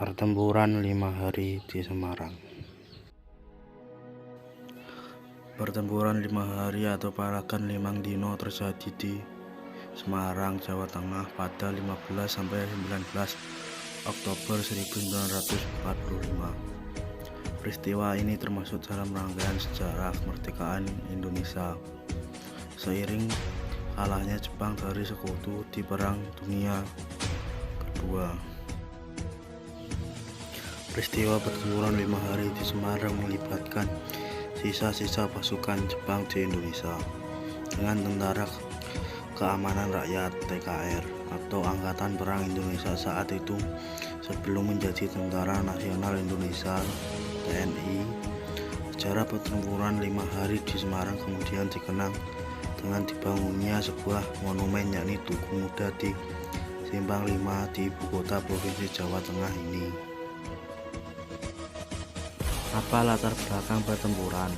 Pertempuran 5 hari di Semarang. Pertempuran 5 hari atau Palagan Limang Dino terjadi di Semarang, Jawa Tengah pada 15 sampai 19 Oktober 1945. Peristiwa ini termasuk dalam rangkaian sejarah kemerdekaan Indonesia. Seiring kalahnya Jepang dari sekutu di Perang Dunia Kedua. Peristiwa pertempuran 5 hari di Semarang melibatkan sisa-sisa pasukan Jepang di Indonesia dengan Tentara Keamanan Rakyat (TKR) atau Angkatan Perang Indonesia saat itu sebelum menjadi Tentara Nasional Indonesia (TNI). Sejarah pertempuran 5 hari di Semarang kemudian dikenang dengan dibangunnya sebuah monumen, yakni Tugu Muda di Simpang 5 di ibu kota Provinsi Jawa Tengah ini. Apa latar belakang pertempuran?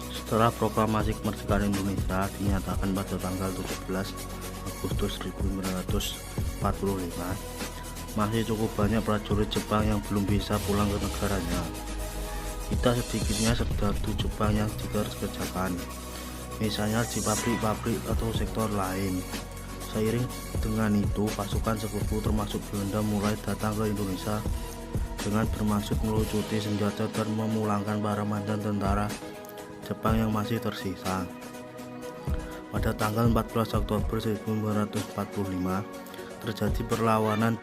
Setelah proklamasi kemerdekaan Indonesia dinyatakan pada tanggal 17 Agustus 1945, masih cukup banyak prajurit Jepang yang belum bisa pulang ke negaranya. Kita sedikitnya serdadu Jepang yang dikerjakan, misalnya di pabrik-pabrik atau sektor lain. Seiring dengan itu, pasukan sekutu termasuk Belanda mulai datang ke Indonesia dengan bermaksud melucuti senjata dan memulangkan para mantan tentara Jepang yang masih tersisa. Pada tanggal 14 Oktober 1945 terjadi perlawanan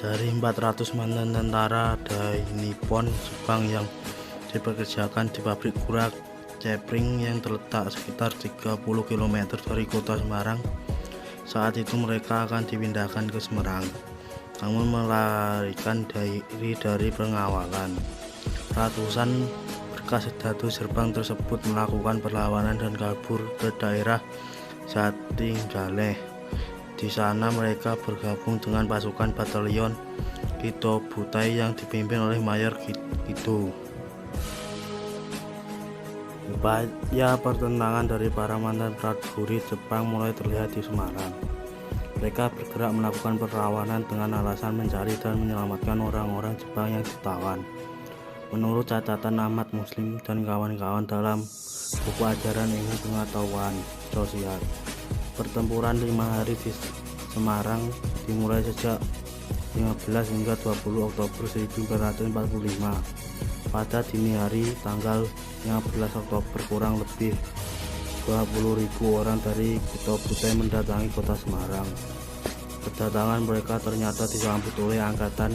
dari 400 mantan tentara Dai Nippon Jepang yang dipekerjakan di pabrik Kura Cepring yang terletak sekitar 30 km dari kota Semarang. Saat itu mereka akan dipindahkan ke Semarang, namun melarikan diri dari pengawalan. Ratusan bekas serdadu Jepang tersebut melakukan perlawanan dan kabur ke daerah Jatingaleh. Di sana mereka bergabung dengan pasukan batalion Kito Butai yang dipimpin oleh Mayor Kido. Upaya pertentangan dari para mantan prajurit Jepang mulai terlihat di Semarang. Mereka bergerak melakukan perlawanan dengan alasan mencari dan menyelamatkan orang-orang Jepang yang ditawan. Menurut catatan Ahmad Muslim dan kawan-kawan dalam buku ajaran Ilmu Pengetahuan Sosial, pertempuran 5 hari di Semarang dimulai sejak 15 hingga 20 Oktober 1945. Pada dini hari tanggal 15 Oktober kurang lebih 20.000 orang dari Kito Butai mendatangi kota Semarang. Kedatangan mereka ternyata disambut oleh Angkatan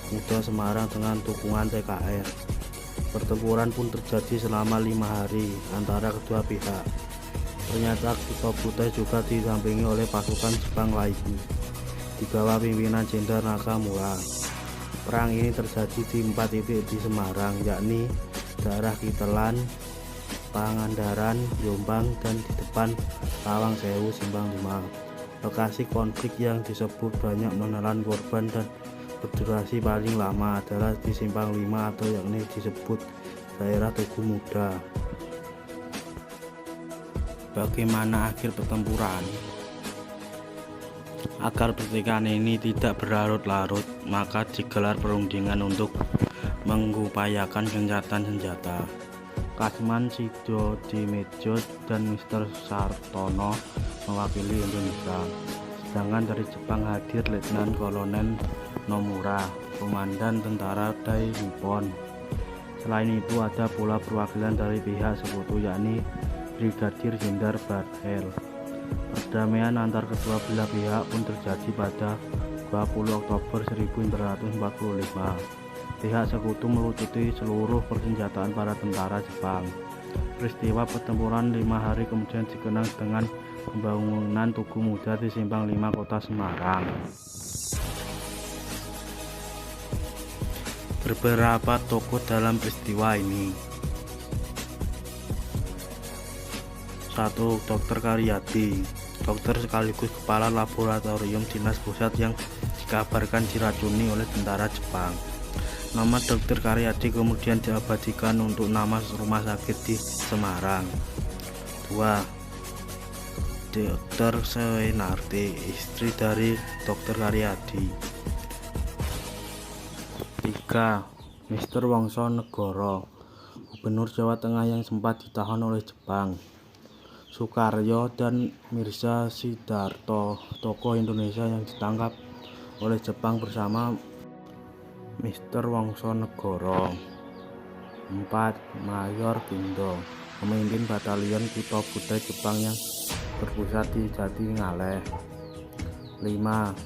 Muda Semarang dengan dukungan TKR. Pertempuran pun terjadi selama 5 hari antara kedua pihak. Ternyata Kito Butai juga didampingi oleh pasukan Jepang lainnya di bawah pimpinan Jenderal Nakamura. Perang ini terjadi di 4 titik di Semarang, yakni daerah Kitelan, Pangandaran, Jombang, dan di depan Lawang Sewu Simpang 5. Lokasi konflik yang disebut banyak menelan korban dan berdurasi paling lama adalah di Simpang 5 atau yakni disebut daerah Tugu Muda. Bagaimana akhir pertempuran? Agar pertikaian ini tidak berlarut-larut, maka digelar perundingan untuk mengupayakan gencatan senjata. Kasman Sidodimejo dan Mr. Sartono mewakili Indonesia, sedangkan dari Jepang hadir Letnan Kolonel Nomura, komandan tentara Dai Nippon. Selain itu ada pula perwakilan dari pihak sekutu, yakni Brigadir Jenderal Barhel. Perdamaian antar kedua belah pihak pun terjadi pada 20 Oktober 1945. Pihak sekutu melucuti seluruh persenjataan para tentara Jepang. Peristiwa pertempuran 5 hari kemudian dikenang dengan pembangunan Tugu Muda di Simpang 5 kota Semarang. Beberapa tokoh dalam peristiwa ini. 1. Dr. Karyadi, dokter sekaligus kepala laboratorium dinas pusat yang dikabarkan diracuni oleh tentara Jepang. Nama Dr. Karyadi kemudian diabadikan untuk nama rumah sakit di Semarang. 2. Dr. Soenarti, istri dari Dr. Karyadi. 3. Mr. Wongsonegoro, Gubernur Jawa Tengah yang sempat ditahan oleh Jepang. Sukaryo dan Mirza Sidarto, tokoh Indonesia yang ditangkap oleh Jepang bersama Mr. Wongsonegoro. 4. Mayor Pindo, pemimpin batalion Kuto Butai Jepang yang berpusat di Jatingaleh. 5.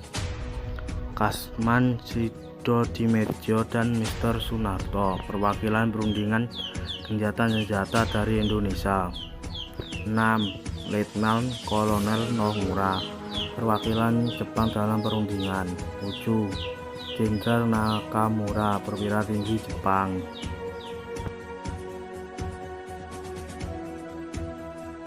Kasman Sidodimedjo dan Mr. Sunarto, perwakilan perundingan gencatan senjata dari Indonesia. 6. Letnan Kolonel Nomura, perwakilan Jepang dalam perundingan. 7. Jenderal Nakamura, perwira tinggi Jepang.